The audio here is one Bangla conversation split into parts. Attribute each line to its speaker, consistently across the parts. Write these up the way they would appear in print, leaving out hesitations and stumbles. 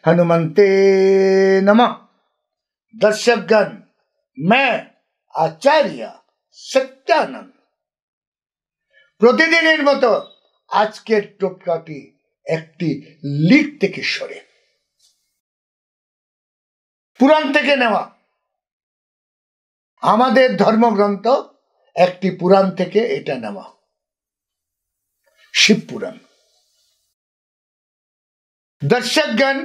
Speaker 1: हनुमंते नमः। दर्शकगण, मैं आचार्य सत्यानंद प्रतिदिনের মতো আজকের টোটকাটি একটি লিক থেকে সরে, পুরাণ থেকে নেওয়া। আমাদের ধর্মগ্রন্থ একটি পুরাণ থেকে এটা নেওয়া, শিব পুরাণ। দর্শকগণ,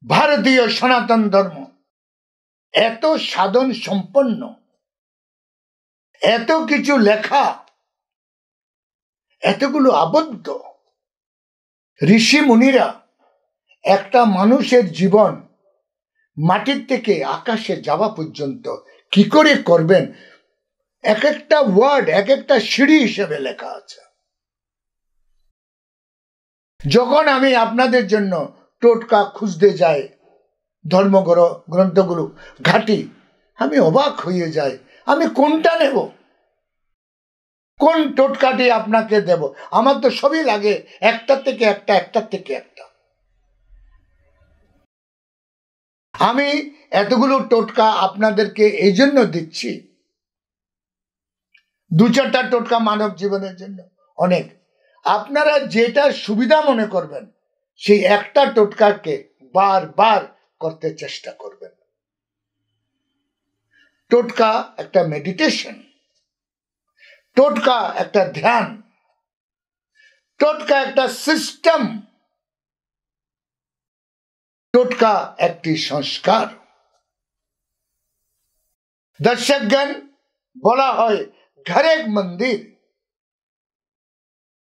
Speaker 1: ভারতীয় সনাতন ধর্ম এত সাধন সম্পন্ন, এত কিছু লেখা, এতগুলো আবদ্ধ। ঋষি মুনিরা একটা মানুষের জীবন মাটির থেকে আকাশে যাওয়া পর্যন্ত কি করে করবেন, এক একটা ওয়ার্ড এক একটা সিঁড়ি হিসেবে লেখা আছে। যখন আমি আপনাদের জন্য টোটকা খুঁজতে যাই, ধর্মগ্রন্থগুলো ঘাটি, আমি অবাক হয়ে যাই। আমি কোনটা নেব, কোন টোটকাটি আপনাকে দেব? আমার তো সবই লাগে একটার থেকে একটা, একটার থেকে একটা। আমি এতগুলো টোটকা আপনাদেরকে এই জন্য দিচ্ছি, দু চারটা টোটকা মানব জীবনের জন্য অনেক। আপনারা যেটা সুবিধা মনে করবেন সেই একটা টোটকাকে বারবার করতে চেষ্টা করবেন। টোটকা একটা মেডিটেশন, টোটকা একটা ধ্যান, টোটকা একটা সিস্টেম, টোটকা একটি সংস্কার। দর্শকগণ, বলা হয় ঘর এক মন্দির,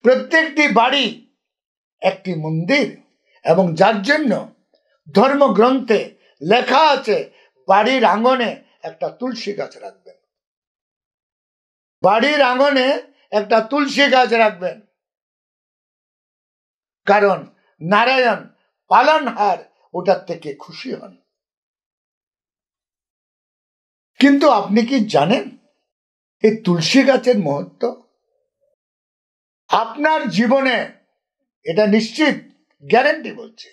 Speaker 1: প্রত্যেকটি বাড়ি একটি মন্দির। এবং যার জন্য ধর্মগ্রন্থে লেখা আছে বাড়ির আঙ্গনে একটা তুলসী গাছ রাখবেন, বাড়ির আঙ্গনে একটা তুলসী গাছ রাখবেন। কারণ নারায়ণ পালনহার ওটার থেকে খুশি হন। কিন্তু আপনি কি জানেন এই তুলসী গাছের মহত্ব? আপনার জীবনে, এটা নিশ্চিত গ্যারান্টি বলছি,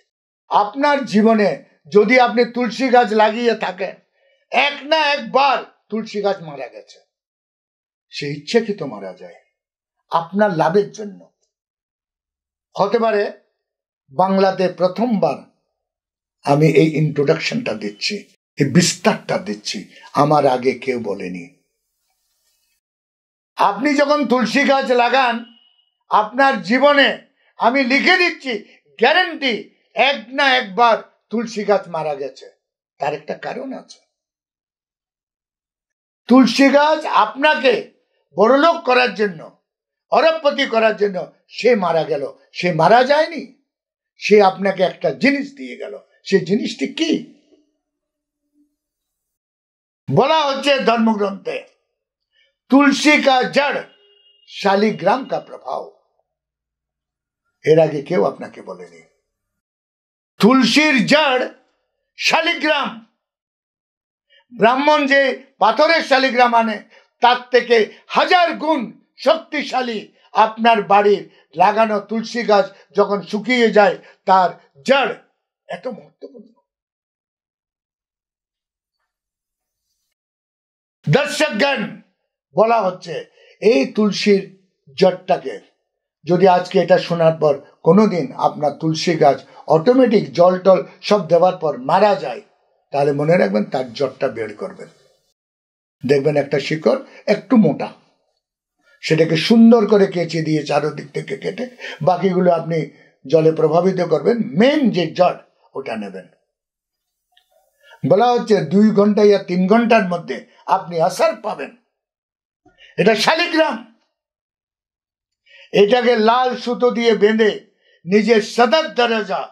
Speaker 1: আপনার জীবনে যদি আপনি তুলসী গাছ লাগিয়ে থাকেন, এক না একবার তুলসী গাছ মারা গেছে। সে ইচ্ছাকৃত মারা যায় আপনার লাভের জন্য। হতে পারে বাংলাতে প্রথমবার আমি এই ইন্ট্রোডাকশনটা দিচ্ছি, এই বিস্তারটা দিচ্ছি, আমার আগে কেউ বলেনি। আপনি যখন তুলসী গাছ লাগান আপনার জীবনে, আমি লিখে দিচ্ছি গ্যারান্টি, এক না একবার তুলসী গাছ মারা গেছে। তার একটা কারণ আছে। তুলসী গাছ আপনাকে বড়লোক করার জন্য, অরবপতি করার জন্য সে মারা গেল। সে মারা যায়নি, সে আপনাকে একটা জিনিস দিয়ে গেল। সে জিনিসটি কি বলা হচ্ছে ধর্মগ্রন্থে? তুলসী কা জড় শালিগ্রাম কা প্রভাব। এর আগে কেউ আপনাকে বলেনি। তুলসীর জড় শালিগ্রাম। ব্রাহ্মণ যে পাথরের শালিগ্রাম আনে তার থেকে 1000 গুণ শক্তিশালী আপনার বাড়ির লাগানো তুলসী গাছ যখন শুকিয়ে যায় তার জড় এত মহত্বপূর্ণ। দর্শকগণ, বলা হচ্ছে এই তুলসীর জড়টাকে যদি আজকে এটা শোনার পর কোনোদিন আপনার তুলসী গাছ অটোমেটিক জল টল সব দেওয়ার পর মারা যায়, তাহলে মনে রাখবেন তার জড়টা বের করবেন। দেখবেন একটা শিকড় একটু মোটা, সেটাকে সুন্দর করে কেচে দিয়ে চারদিক থেকে কেটে বাকিগুলো আপনি জলে প্রভাবিত করবেন। মেন যে জড় ওটা নেবেন। বলা হচ্ছে 2 ঘন্টা या 3 ঘন্টার মধ্যে আপনি আসার পাবেন। এটা শালিগ্রাম। এটাকে লাল সুতো দিয়ে বেঁধে নিজের সদর দরজা,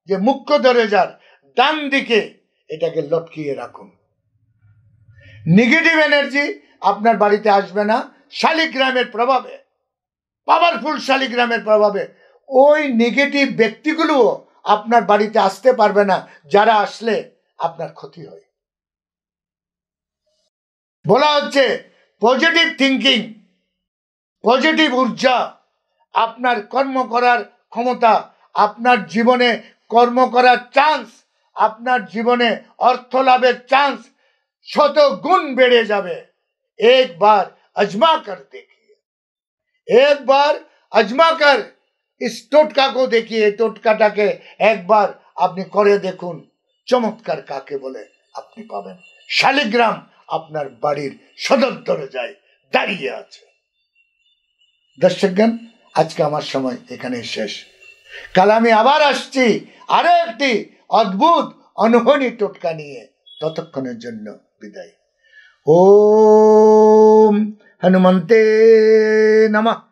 Speaker 1: যে মুখ্য দরজার ডান দিকে এটাকে লটকিয়ে রাখুন। নেগেটিভ এনার্জি আপনার বাড়িতে আসবে না শালিগ্রামের প্রভাবে, পাওয়ারফুল শালিগ্রামের প্রভাবে। ওই নেগেটিভ ব্যক্তিগুলো আপনার বাড়িতে আসতে পারবে না, যারা আসলে আপনার ক্ষতি হয়। বলা হচ্ছে পজিটিভ থিঙ্কিং, পজিটিভ ঊর্জা, আপনার কর্ম করার ক্ষমতা, আপনার জীবনে কর্ম করার চান্স, আপনার জীবনে অর্থ লাভের চান্স শত গুণ বেড়ে যাবে। একবার আজমা কর देखिए, একবার আজমা কর इस টোটকা को देखिए, টোটকাটাকে একবার আপনি করে দেখুন। চমৎকার কাকে বলে আপনি পাবেন। শালিগ্রাম আপনার বাড়ির সদর দরজায় দাঁড়িয়ে আছে। দর্শকগণ, আজকে আমার সময় এখানে শেষ। কাল আমি আবার আসছি আরো একটি অদ্ভুত অনহনী টোটকা নিয়ে। ততক্ষণের জন্য বিদায়। ওম হনুমন্তে নমঃ।